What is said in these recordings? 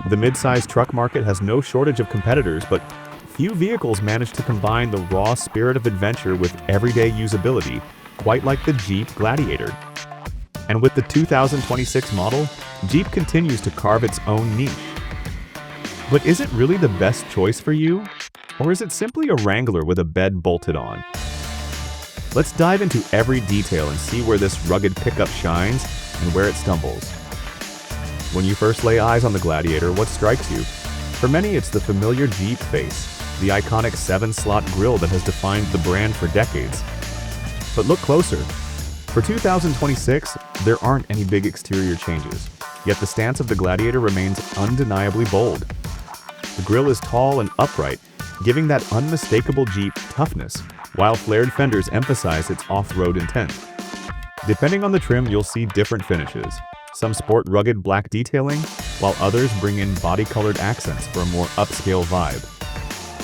The midsize truck market has no shortage of competitors, but few vehicles manage to combine the raw spirit of adventure with everyday usability, quite like the Jeep Gladiator. And with the 2026 model, Jeep continues to carve its own niche. But is it really the best choice for you? Or is it simply a Wrangler with a bed bolted on? Let's dive into every detail and see where this rugged pickup shines and where it stumbles. When you first lay eyes on the Gladiator, what strikes you? For many, it's the familiar Jeep face, the iconic 7-slot grille that has defined the brand for decades. But look closer. For 2026, there aren't any big exterior changes, yet the stance of the Gladiator remains undeniably bold. The grille is tall and upright, giving that unmistakable Jeep toughness, while flared fenders emphasize its off-road intent. Depending on the trim, you'll see different finishes. Some sport rugged black detailing, while others bring in body-colored accents for a more upscale vibe.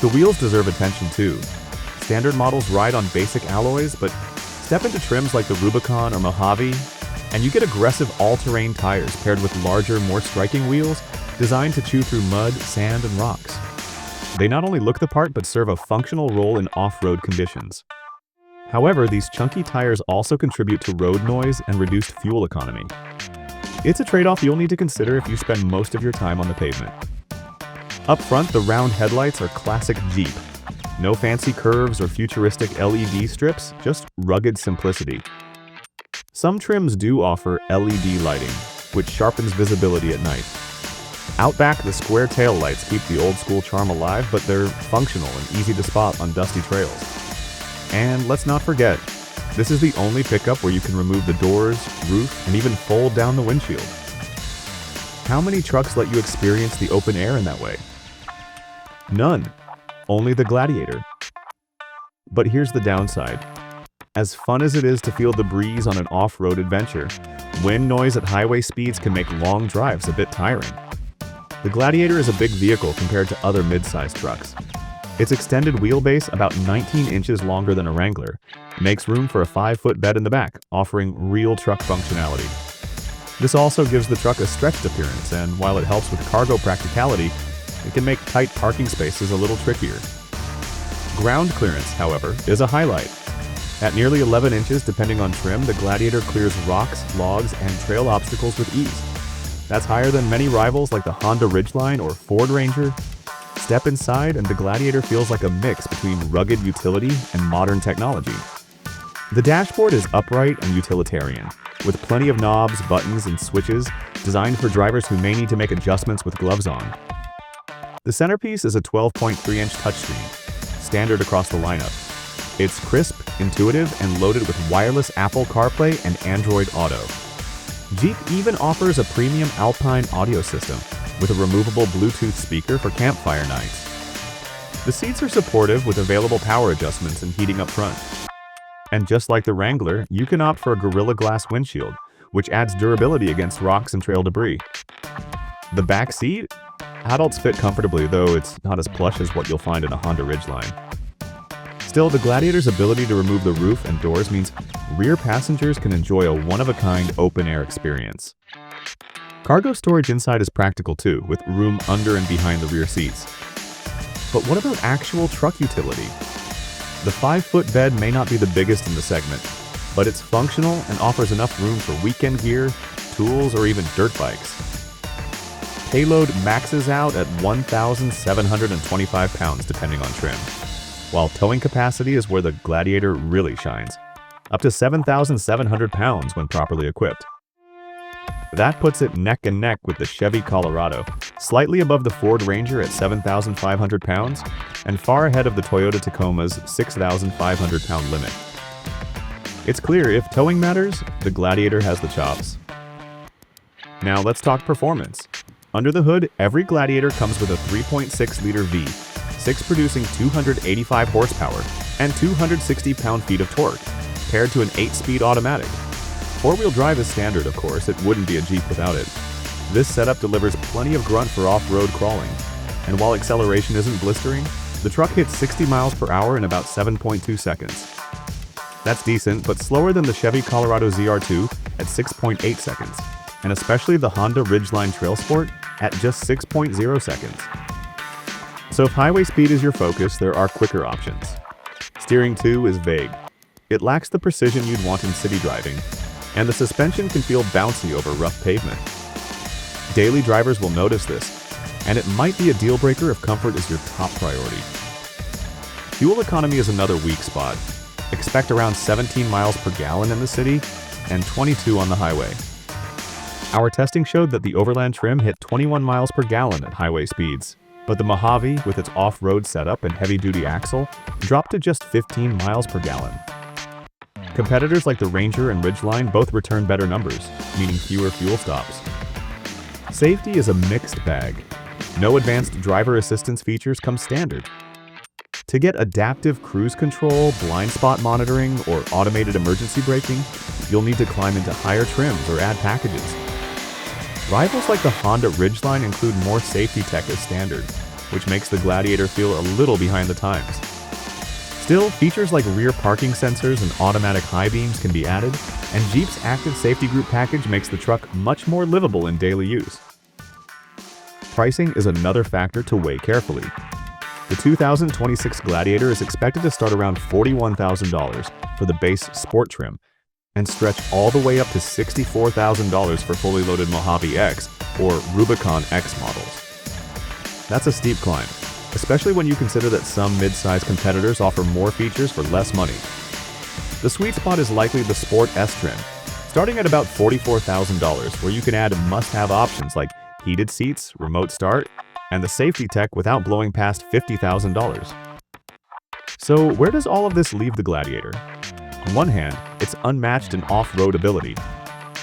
The wheels deserve attention too. Standard models ride on basic alloys, but step into trims like the Rubicon or Mojave, and you get aggressive all-terrain tires paired with larger, more striking wheels designed to chew through mud, sand, and rocks. They not only look the part, but serve a functional role in off-road conditions. However, these chunky tires also contribute to road noise and reduced fuel economy. It's a trade-off you'll need to consider if you spend most of your time on the pavement. Up front, the round headlights are classic Jeep. No fancy curves or futuristic LED strips, just rugged simplicity. Some trims do offer LED lighting, which sharpens visibility at night. Out back, the square tail lights keep the old-school charm alive, but they're functional and easy to spot on dusty trails. And let's not forget, this is the only pickup where you can remove the doors, roof, and even fold down the windshield. How many trucks let you experience the open air in that way? None. Only the Gladiator. But here's the downside. As fun as it is to feel the breeze on an off-road adventure, wind noise at highway speeds can make long drives a bit tiring. The Gladiator is a big vehicle compared to other mid-size trucks. Its extended wheelbase, about 19 inches longer than a Wrangler, makes room for a 5-foot bed in the back, offering real truck functionality. This also gives the truck a stretched appearance, and while it helps with cargo practicality, it can make tight parking spaces a little trickier. Ground clearance, however, is a highlight. At nearly 11 inches, depending on trim, the Gladiator clears rocks, logs, and trail obstacles with ease. That's higher than many rivals like the Honda Ridgeline or Ford Ranger. Step inside and the Gladiator feels like a mix between rugged utility and modern technology. The dashboard is upright and utilitarian, with plenty of knobs, buttons, and switches designed for drivers who may need to make adjustments with gloves on. The centerpiece is a 12.3-inch touchscreen, standard across the lineup. It's crisp, intuitive, and loaded with wireless Apple CarPlay and Android Auto. Jeep even offers a premium Alpine audio system with a removable Bluetooth speaker for campfire nights. The seats are supportive with available power adjustments and heating up front. And just like the Wrangler, you can opt for a Gorilla Glass windshield, which adds durability against rocks and trail debris. The back seat? Adults fit comfortably, though it's not as plush as what you'll find in a Honda Ridgeline. Still, the Gladiator's ability to remove the roof and doors means rear passengers can enjoy a one-of-a-kind open-air experience. Cargo storage inside is practical too, with room under and behind the rear seats. But what about actual truck utility? The 5-foot bed may not be the biggest in the segment, but it's functional and offers enough room for weekend gear, tools, or even dirt bikes. Payload maxes out at 1,725 pounds depending on trim, while towing capacity is where the Gladiator really shines, up to 7,700 pounds when properly equipped. That puts it neck and neck with the Chevy Colorado, slightly above the Ford Ranger at 7,500 pounds, and far ahead of the Toyota Tacoma's 6,500-pound limit. It's clear if towing matters, the Gladiator has the chops. Now let's talk performance. Under the hood, every Gladiator comes with a 3.6-liter V6 producing 285 horsepower and 260 pound-feet of torque, paired to an 8-speed automatic. Four-wheel drive is standard, of course. It wouldn't be a Jeep without it. This setup delivers plenty of grunt for off-road crawling, and while acceleration isn't blistering, the truck hits 60 miles per hour in about 7.2 seconds. That's decent, but slower than the Chevy Colorado ZR2 at 6.8 seconds. and especially the Honda Ridgeline Trail Sport at just 6.0 seconds. So if highway speed is your focus, there are quicker options. Steering 2 is vague. It lacks the precision you'd want in city driving, and the suspension can feel bouncy over rough pavement. Daily drivers will notice this, and it might be a deal breaker if comfort is your top priority. Fuel economy is another weak spot. Expect around 17 miles per gallon in the city and 22 on the highway. Our testing showed that the Overland trim hit 21 miles per gallon at highway speeds, but the Mojave, with its off-road setup and heavy-duty axle, dropped to just 15 miles per gallon. Competitors like the Wrangler and Ridgeline both return better numbers, meaning fewer fuel stops. Safety is a mixed bag. No advanced driver assistance features come standard. To get adaptive cruise control, blind spot monitoring, or automated emergency braking, you'll need to climb into higher trims or add packages. Rivals like the Honda Ridgeline include more safety tech as standard, which makes the Gladiator feel a little behind the times. Still, features like rear parking sensors and automatic high beams can be added, and Jeep's Active Safety Group package makes the truck much more livable in daily use. Pricing is another factor to weigh carefully. The 2026 Gladiator is expected to start around $41,000 for the base sport trim and stretch all the way up to $64,000 for fully loaded Mojave X or Rubicon X models. That's a steep climb, especially when you consider that some mid-size competitors offer more features for less money. The sweet spot is likely the Sport S trim, starting at about $44,000, where you can add must-have options like heated seats, remote start, and the safety tech without blowing past $50,000. So where does all of this leave the Gladiator? On one hand, it's unmatched in off-road ability.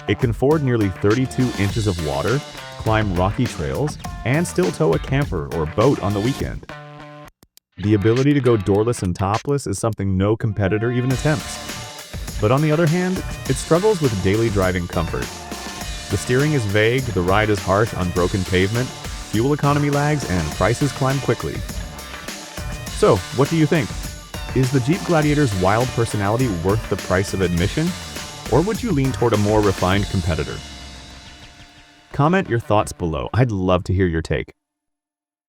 It can ford nearly 32 inches of water, climb rocky trails, and still tow a camper or boat on the weekend. The ability to go doorless and topless is something no competitor even attempts. But on the other hand, it struggles with daily driving comfort. The steering is vague, the ride is harsh on broken pavement, fuel economy lags, and prices climb quickly. So, what do you think? Is the Jeep Gladiator's wild personality worth the price of admission? Or would you lean toward a more refined competitor? Comment your thoughts below. I'd love to hear your take.